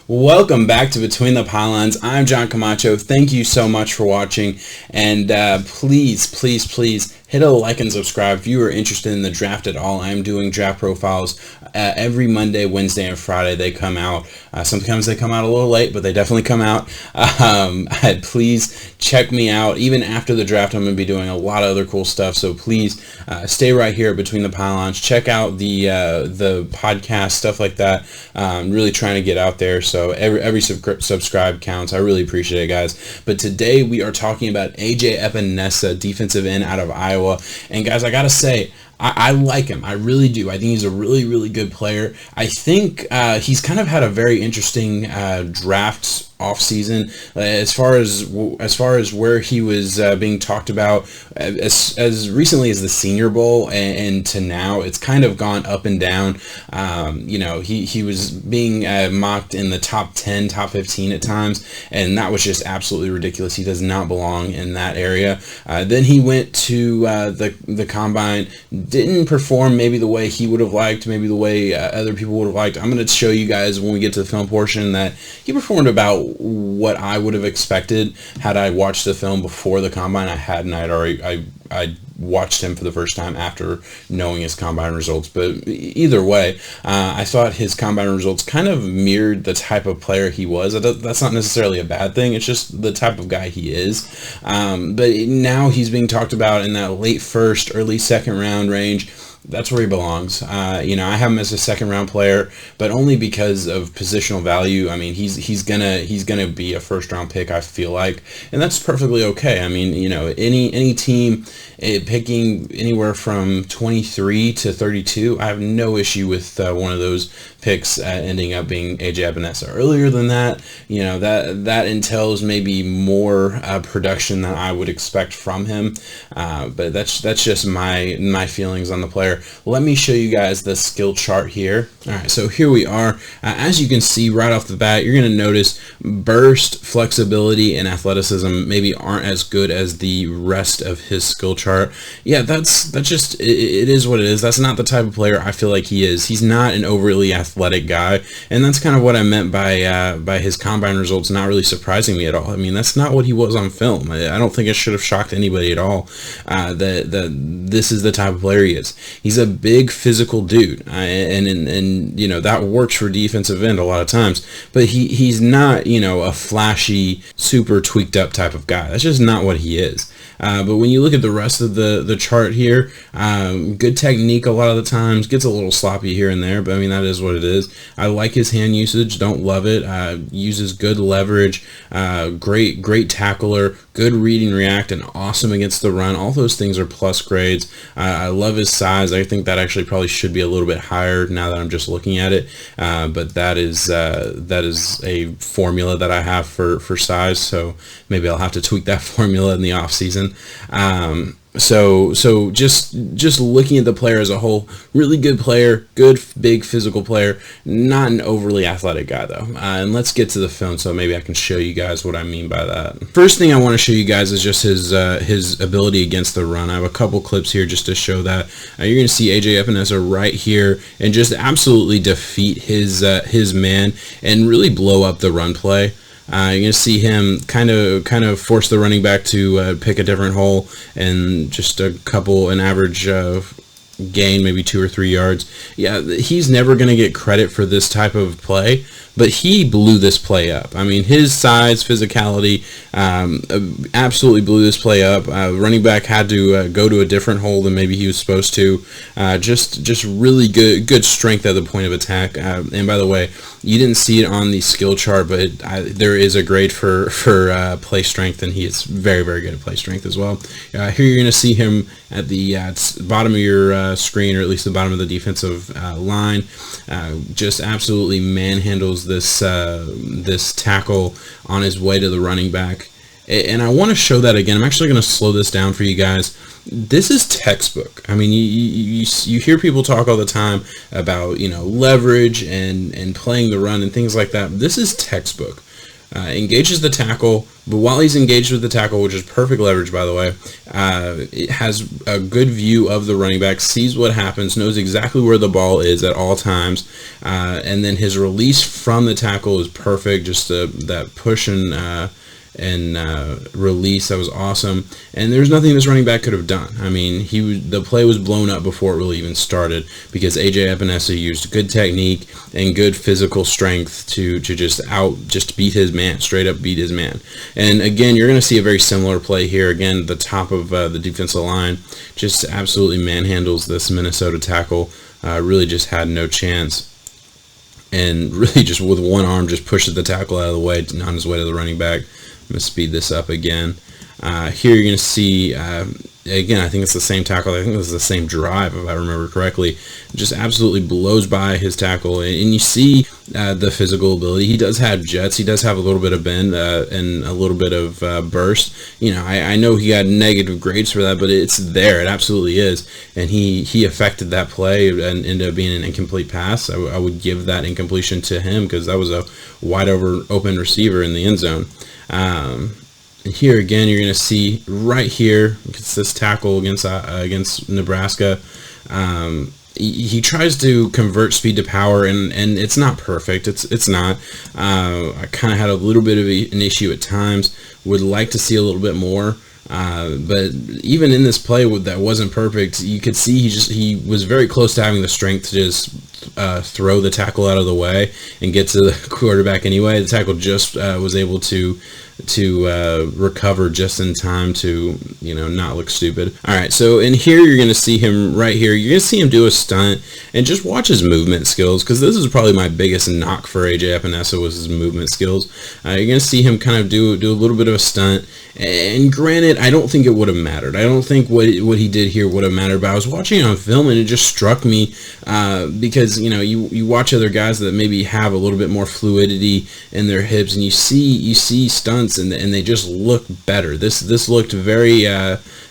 Welcome back to Between the Pylons. I'm John Camacho. Thank you so much for watching, and please hit a like and subscribe if you are interested in the draft at all. I'm doing draft profiles every Monday, Wednesday, and Friday. They come out. Sometimes they come out a little late, but they definitely come out. Please check me out. Even after the draft, I'm going to be doing a lot of other cool stuff, so please stay right here Between the Pylons. Check out the podcast, stuff like that. I'm really trying to get out there, so every subscribe counts. I really appreciate it, guys. But today we are talking about Epenesa, defensive end out of Iowa. And guys, I gotta say, I like him. I really do. I think he's a really good player. I think he's kind of had a very interesting draft off season as far as where he was being talked about as recently as the Senior Bowl and to now. It's kind of gone up and down. He was being mocked in the top 10, top 15 at times, and that was just absolutely ridiculous. He does not belong in that area. Then he went to the combine. Didn't perform maybe the way he would have liked, maybe the way other people would have liked. I'm going to show you guys when we get to the film portion that he performed about what I would have expected had I watched the film before the combine. I hadn't. I watched him for the first time after knowing his combine results. But either way, I thought his combine results kind of mirrored the type of player he was. That's not necessarily a bad thing. It's just the type of guy he is. But now he's being talked about in that late first, early second round range. That's where he belongs. I have him as a second round player, but only because of positional value. I mean, he's gonna be a first round pick, I feel like, and that's perfectly okay. I mean, any team picking anywhere from 23 to 32, I have no issue with one of those picks ending up being AJ Epenesa. Earlier than that, that entails maybe more production than I would expect from him. But that's just my feelings on the player. Let me show you guys the skill chart here. All right, so here we are. As you can see right off the bat, you're going to notice burst, flexibility, and athleticism maybe aren't as good as the rest of his skill chart. Yeah, that's just it is what it is. That's not the type of player I feel like he is. He's not an overly athletic guy, and that's kind of what I meant by his combine results not really surprising me at all. I mean, that's not what he was on film. I don't think it should have shocked anybody at all that this is the type of player he is. He's a big physical dude, and that works for defensive end a lot of times. But he's not a flashy, super tweaked up type of guy. That's just not what he is. But when you look at the rest of the chart here, good technique a lot of the times, gets a little sloppy here and there, but I mean, that is what it is. I like his hand usage, don't love it. Uses good leverage, great tackler, good read and react, and awesome against the run. All those things are plus grades. I love his size. I think that actually probably should be a little bit higher now that I'm just looking at it. But that is a formula that I have for size, so maybe I'll have to tweak that formula in the off season. So just looking at the player as a whole, really good player, good big physical player, not an overly athletic guy though. And let's get to the film so maybe I can show you guys what I mean by that. First thing I want to show you guys is just his ability against the run. I have a couple clips here just to show that. You're going to see AJ Epenesa right here and just absolutely defeat his man and really blow up the run play. You're going to see him kind of force the running back to pick a different hole and just an average gain, maybe 2 or 3 yards. Yeah, he's never going to get credit for this type of play, but he blew this play up. I mean, his size, physicality, absolutely blew this play up. Running back had to go to a different hole than maybe he was supposed to. Just really good strength at the point of attack. And by the way, you didn't see it on the skill chart, but there is a grade for play strength, and he is very good at play strength as well. Here you're going to see him at the bottom of your screen, or at least the bottom of the defensive line. Just absolutely manhandles this tackle on his way to the running back. And I want to show that again. I'm actually going to slow this down for you guys. This is textbook. I mean, you hear people talk all the time about leverage and playing the run and things like that. This is textbook. engages the tackle, but while he's engaged with the tackle, which is perfect leverage, by the way, it has a good view of the running back, sees what happens, knows exactly where the ball is at all times, and then his release from the tackle is perfect. Just that push and release, that was awesome. And there's nothing this running back could have done. I mean, the play was blown up before it really even started, because AJ Epenesa used good technique and good physical strength to just beat his man, straight up beat his man. And again, you're going to see a very similar play here. Again, the top of the defensive line just absolutely manhandles this Minnesota tackle. Really just had no chance, and really just with one arm just pushes the tackle out of the way on his way to the running back. I'm going to speed this up again. Here you're going to see, again, I think it's the same tackle. I think this is the same drive, if I remember correctly. Just absolutely blows by his tackle. And you see the physical ability. He does have jets. He does have a little bit of bend and a little bit of burst. You know, I know he got negative grades for that, but it's there. It absolutely is. And he affected that play and ended up being an incomplete pass. I would give that incompletion to him, because that was a wide open receiver in the end zone. And here again, you're going to see right here, it's this tackle against Nebraska. He tries to convert speed to power, and it's not perfect. It's not. I kind of had a little bit of an issue at times. Would like to see a little bit more. But even in this play that wasn't perfect, you could see he was very close to having the strength to just throw the tackle out of the way and get to the quarterback anyway. The tackle just was able to recover just in time to, not look stupid. All right, so in here you're going to see him right here. You're going to see him do a stunt, and just watch his movement skills, because this is probably my biggest knock for AJ Epenesa, was his movement skills. You're going to see him kind of do a little bit of a stunt, and granted, I don't think it would have mattered. I don't think what he did here would have mattered, but I was watching it on film, and it just struck me because, you watch other guys that maybe have a little bit more fluidity in their hips, and you see stunts, and they just look better. This looked very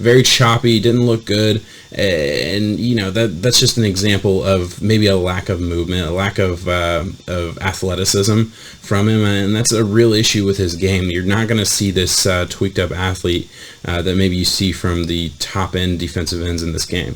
very choppy, didn't look good, and that's just an example of maybe a lack of movement, a lack of athleticism from him, and that's a real issue with his game. You're not going to see this tweaked up athlete that maybe you see from the top end defensive ends in this game.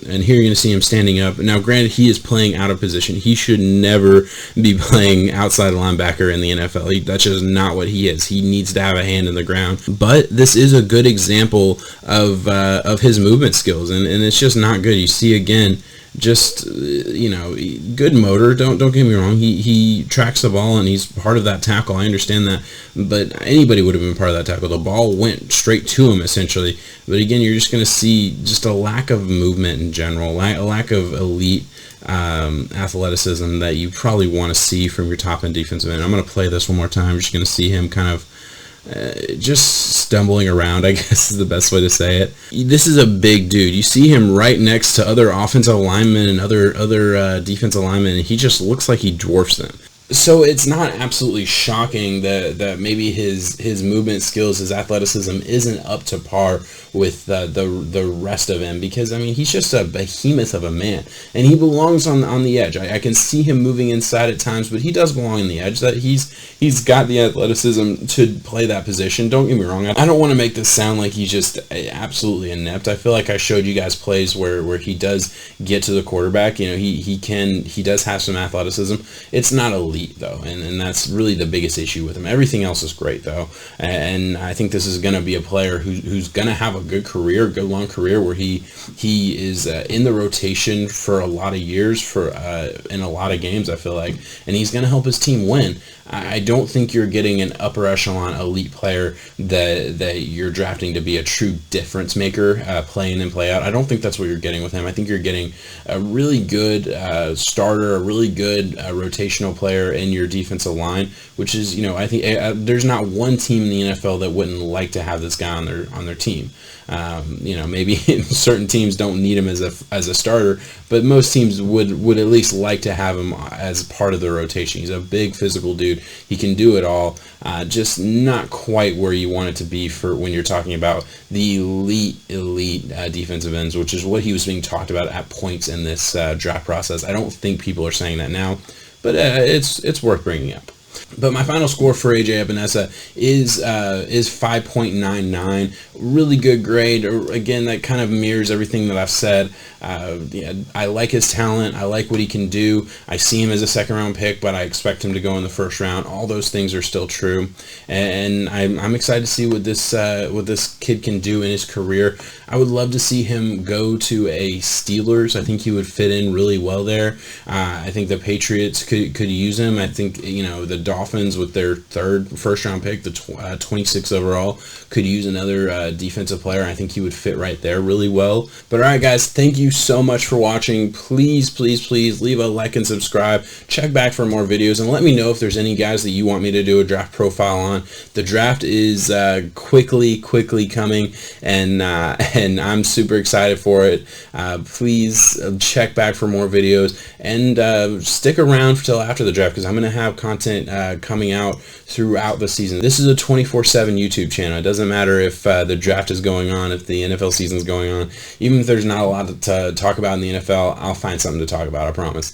And here you're going to see him standing up. Now, granted, he is playing out of position. He should never be playing outside linebacker in the NFL. That's just not what he is. He needs to have a hand in the ground. But this is a good example of his movement skills, and it's just not good. You see, again, just good motor. Don't get me wrong. He tracks the ball, and he's part of that tackle. I understand that, but anybody would have been part of that tackle. The ball went straight to him, essentially. But again, you're just going to see just a lack of movement in general, a lack of elite athleticism that you probably want to see from your top end defensive end. I'm going to play this one more time. You're just going to see him kind of just stumbling around, I guess is the best way to say it. This is a big dude. You see him right next to other offensive linemen and other defensive linemen, and he just looks like he dwarfs them. So it's not absolutely shocking that maybe his movement skills, his athleticism isn't up to par with the rest of him, because he's just a behemoth of a man, and he belongs on the edge. I can see him moving inside at times, but he does belong on the edge. That he's got the athleticism to play that position. Don't get me wrong. I don't want to make this sound like he's just absolutely inept. I feel like I showed you guys plays where he does get to the quarterback. He does have some athleticism. It's not elite though, and that's really the biggest issue with him. Everything else is great though, and I think this is going to be a player who's going to have a good career, good long career, where he is in the rotation for a lot of years, in a lot of games, I feel like, and he's going to help his team win. I don't think you're getting an upper echelon elite player that you're drafting to be a true difference maker, play in and play out. I don't think that's what you're getting with him. I think you're getting a really good starter, a really good rotational player in your defensive line, which is, I think there's not one team in the NFL that wouldn't like to have this guy on their team. Maybe certain teams don't need him as a starter, but most teams would at least like to have him as part of the rotation. He's a big physical dude. He can do it all. Just not quite where you want it to be for when you're talking about the elite defensive ends, which is what he was being talked about at points in this draft process. I don't think people are saying that now, but it's worth bringing up. But my final score for AJ Epenesa is 5.99. Really good grade. Again, that kind of mirrors everything that I've said. Yeah, I like his talent. I like what he can do. I see him as a second round pick, but I expect him to go in the first round. All those things are still true, and I'm excited to see what this kid can do in his career. I would love to see him go to a Steelers. I think he would fit in really well there. I think the Patriots could use him. I think the Dolphins with their first round pick, the 26th overall, could use another defensive player. I think he would fit right there really well. But all right, guys, thank you so much for watching. Please leave a like and subscribe. Check back for more videos and let me know if there's any guys that you want me to do a draft profile on. The draft is quickly coming, and I'm super excited for it. Please check back for more videos and stick around till after the draft, because I'm going to have content coming out throughout the season. This is a 24/7 YouTube channel. It doesn't matter if the draft is going on, if the NFL season is going on. Even if there's not a lot to talk about in the NFL, I'll find something to talk about, I promise.